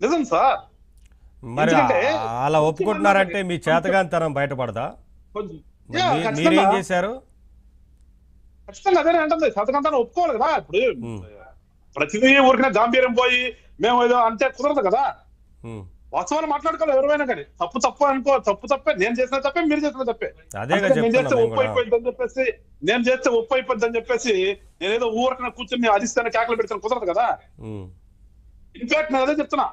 నిజం సార్. మరి ఎందుకంటే అలా ముఖ్యమంత్రి ఒప్పుకుంటున్నారంటే మీ చేతగానితనం బయటపడదా? కొంచెం మరి ఖచ్చితంగా మీరేం చేశారు? ఖచ్చితంగా అదే అంటుంది. శతకంతాన్ని ఒప్పుకోవాలి కదా. ఇప్పుడు ఉమ్, ప్రతిదీ ఊరికనే గాంభీర్యం పోయి మేము ఏదో అంటే కుదరదు కదా. ఉమ్. వాస్తవాలు మాట్లాడుకోవాలి ఎవరైనా కానీ. తప్పు తప్పు అనుకో, తప్పు తప్పే, నేను చేసిన తప్పే, మీరు చేసిన తప్పే. అదేగా అందుకని నేను చెప్తున్నాం చేస్తే మేము ఒప్పు కూడా. అయిపోయింది అని చెప్పేసి, నేను చేస్తే ఒప్పు అయిపోద్ది అని చెప్పేసి నేనేదో ఊరికనే కూర్చొని అధిస్తాను కేకలు పెడతాను కుదరదు కదా. ఉమ్, ఇన్ఫాక్ట్ నేను అదే చెప్తున్నా.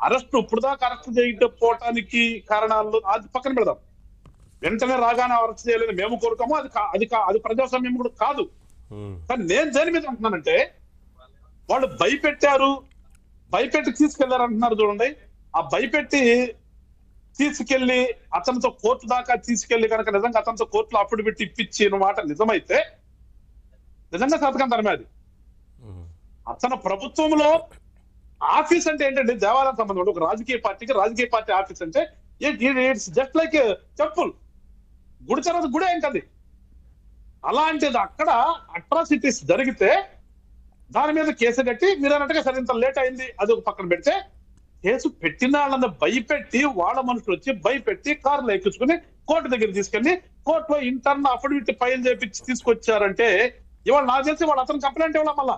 అరెస్ట్ ఇప్పుడు దాకా అరెస్ట్ చేయకపోవటానికి కారణాలు అది పక్కన పెడదాం. వెంటనే రాగానే అరెస్ట్ చేయలేదు మేము కోరుకోము. అది ప్రజాస్వామ్యం కూడా కాదు. ఉమ్, కానీ నేను దేని మీద అంటున్నానంటే, వాళ్ళు భయపెట్టారు, భయపెట్టి తీసుకెళ్లారు అంటున్నారు చూడండి. ఆ భయపెట్టి తీసుకెళ్లి అతనితో కోర్టు దాకా తీసుకెళ్లి కనుక నిజంగా అతనితో కోర్టులో అఫిడవిట్ ఇప్పించిన మాట నిజమైతే నిజంగా శతకంతనమే అది. ఉమ్, అతను ప్రభుత్వంలో ఆఫీస్ అంటే ఏంటంటే దేవాలయం సంబంధం ఒక రాజకీయ పార్టీకి రాజకీయ పార్టీ ఆఫీస్ అంటే ఇట్స్ జస్ట్ లైక్ టెంపుల్. గుడి తర్వాత గుడి ఏంటది. అలాంటిది అక్కడ అట్రాసిటీస్ జరిగితే దాని మీద కేసు కట్టి మీరు అన్నట్టుగా సరే ఇంత లేట్ అయింది అది ఒక పక్కన పెడితే, కేసు పెట్టిన వాళ్ళని భయపెట్టి వాళ్ళ మనుషులు వచ్చి భయపెట్టి కార్లో ఎక్కించుకుని కోర్టు దగ్గర తీసుకెళ్లి కోర్టులో ఇంటర్న్ అఫిడవిట్ ఫైల్ చేపించి తీసుకొచ్చారంటే ఇవాళ నాకు తెలిసి వాళ్ళు అతను కంప్లైంట్ ఇవ్వడం వల్ల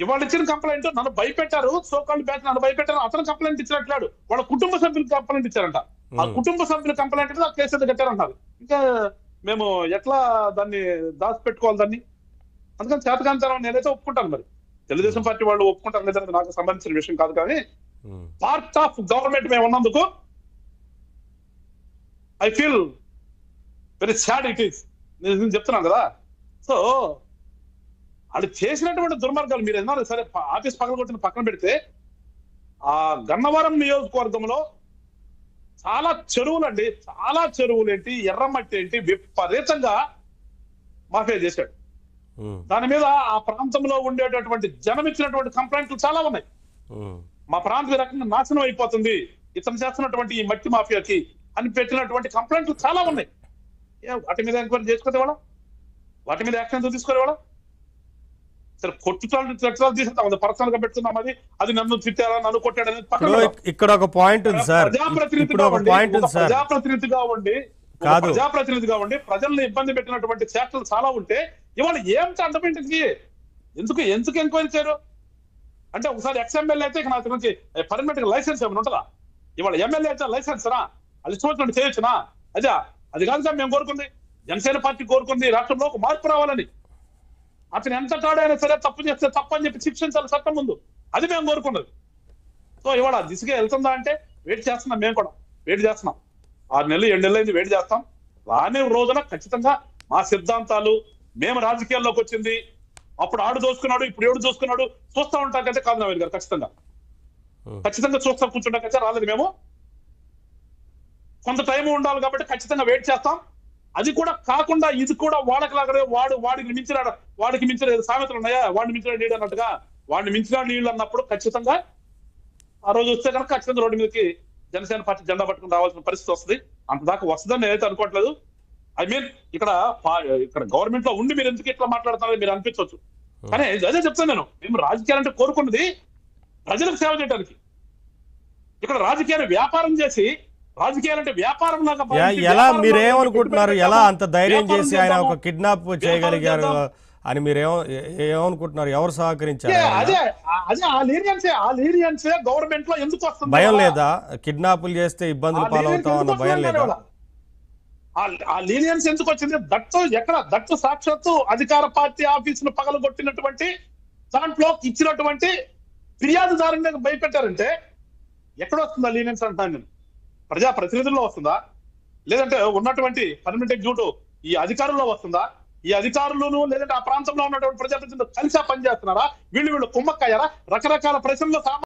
ఇవాళ ఇచ్చిన కంప్లైంట్ నన్ను భయపెట్టారు, సోకాళ్ళు బ్యాచ్ నన్ను భయపెట్టారు, అతను కంప్లైంట్ ఇచ్చినట్లాడు. వాళ్ళ కుటుంబ సభ్యులు కంప్లైంట్ ఇచ్చారంట. ఆ కుటుంబ సభ్యులు కంప్లైంట్ ఆ కేసు అయితే కట్టారంటారు. ఇంకా మేము ఎట్లా దాన్ని దాచిపెట్టుకోవాలి దాన్ని. అందుకని చేతకాంతరం నేనైతే ఒప్పుకుంటాను. మరి తెలుగుదేశం పార్టీ వాళ్ళు ఒప్పుకుంటారు లేదంటే నాకు సంబంధించిన విషయం కాదు. కానీ ఉమ్. పార్ట్ ఆఫ్ గవర్నమెంట్ మేము ఉన్నందుకు I feel very sad it is. నేను చెప్తున్నాను కదా. సో అది చేసినటువంటి దుర్మార్గాలు మీరు ఏమన్నా సరే ఆఫీస్ పగలగొట్టిన పక్కన పెడితే, ఆ గన్నవరం నియోజకవర్గంలో చాలా చెరువులు అండి, చాలా చెరువులు ఏంటి, ఎర్రమట్టి ఏంటి విపరీతంగా మాఫియా చేశాడు. ఉమ్, దాని మీద ఆ ప్రాంతంలో ఉండేటటువంటి జనం ఇచ్చినటువంటి కంప్లైంట్లు చాలా ఉన్నాయి. ఉమ్. మా ప్రాంతం ఈ రకంగా నాశనం అయిపోతుంది ఇతను చేస్తున్నటువంటి ఈ మట్టి మాఫియాకి అని పెట్టినటువంటి కంప్లైంట్లు చాలా ఉన్నాయి. వాటి మీద ఎంక్వైరీ చేసుకోవాలి వాళ్ళ, వాటి మీద యాక్షన్ తీసుకోవాలి వాళ్ళ. సరే కొట్టుతాడు తీసుకుంటాం, పర్సనల్ గా పెడుతున్నాం. అది నన్ను తిట్టారా నన్ను కొట్టాడని ఇక్కడ ఒక పాయింట్ ఉంది సార్. ఇప్పుడు ఒక పాయింట్ ఉంది సార్. ప్రజాప్రతినిధిగా ఉండి ప్రజల్ని ఇబ్బంది పెట్టినటువంటి చేష్టలు చాలా ఉంటే ఇవాళ ఏమిటి అర్థమేంటికి ఎందుకు ఎందుకు ఎంక్వైరీ చేయరు అంటే, ఒకసారి ఎక్స్ఎమ్మెల్యే అయితే నాకు నుంచి పర్మనెంట్ లైసెన్స్ ఏమైనా ఉంటుందా? ఇవాళ ఎమ్మెల్యే అయితే లైసెన్స్ రా అది ఇష్టం చేయొచ్చునా? అది కాదు సార్ మేము కోరుకుంది. జనసేన పార్టీ కోరుకుంది రాష్ట్రంలో ఒక మార్పు రావాలని. అతను ఎంత తాడైనా సరే తప్పు చేస్తే తప్పు అని చెప్పి శిక్షించాలి చట్టం ముందు. అది మేము కోరుకున్నది. సో ఇవాళ దిశగా వెళ్తుందా అంటే వెయిట్ చేస్తున్నాం. మేము కూడా వెయిట్ చేస్తున్నాం. 6 నెలలు 7 నెలలు అయింది వెయిట్ చేస్తాం. రానే రోజున ఖచ్చితంగా మా సిద్ధాంతాలు, మేము రాజకీయాల్లోకి వచ్చింది అప్పుడు ఆడు దోసుకున్నాడు ఇప్పుడు ఏడు దోసుకున్నాడు చూస్తా ఉంటాకంటే కాదు నవీన్ గారు. ఖచ్చితంగా చూస్తా కూర్చుంటాకంటే రాలేదు. మేము కొంత టైం ఉండాలి కాబట్టి ఖచ్చితంగా వెయిట్ చేస్తాం. అది కూడా కాకుండా ఇది కూడా వాళ్ళకి లాగా వాడికి మించినాడు, వాడికి మించిన సామెతలు ఉన్నాయా, వాడిని మించిన నీళ్ళు అన్నట్టుగా వాడిని మించిన నీళ్ళు అన్నప్పుడు ఖచ్చితంగా ఆ రోజు వస్తే కనుక ఖచ్చితంగా రోడ్డు మీదకి జనసేన పార్టీ జెండా పట్టుకుని రావాల్సిన పరిస్థితి వస్తుంది. అంతదాకా వస్తుందని నేనైతే అనుకోవట్లేదు. ఐ మీన్ ఇక్కడ గవర్నమెంట్ లో ఉండి మీరు ఎందుకు ఇట్లా మాట్లాడుతున్నారని మీరు అనిపించవచ్చు. కానీ అదే చెప్తాను నేను, మేము రాజకీయాలంటే కోరుకున్నది ప్రజలకు సేవ చేయడానికి. ఇక్కడ రాజకీయాన్ని వ్యాపారం చేసి రాజకీయాలంటే వ్యాపారం లాగా ఎలా మీరేమనుకుంటున్నారు? ఎలా అంత ధైర్యం చేసి ఆయన ఒక కిడ్నాప్ చేయగలిగారు అని ఏమనుకుంటున్నారు? ఎవరు సహకరించారు? అదే ఆ లీనియన్సే గవర్నమెంట్ లో ఎందుకు వస్తుంది? భయం లేదా? కిడ్నాపులు చేస్తే ఇబ్బందులు పాలవుతాం అన్న భయం లేదా? ఆ లీనియన్స్ ఎందుకు వచ్చింది? దట్టు సాక్షాత్తు అధికార పార్టీ ఆఫీసును పగలగొట్టినటువంటి దాంట్లో ఇచ్చినటువంటి ఫిర్యాదుదారుని భయపెట్టారంటే ఎక్కడ వస్తుందా లీనియన్స్ అంటున్నాను నేను. ప్రజా ప్రతినిధుల్లో వస్తుందా, లేదంటే ఉన్నటువంటి పర్మనెంట్ ఎగ్జిక్యూటివ్ ఈ అధికారుల్లో వస్తుందా? ఈ అధికారులను లేదంటే ఆ ప్రాంతంలో ఉన్నటువంటి ప్రజాప్రతినిధులు కలిసి పనిచేస్తున్నారా? వీళ్ళు కుమ్మక్కయ్యారా? రకరకాల ప్రశ్నలు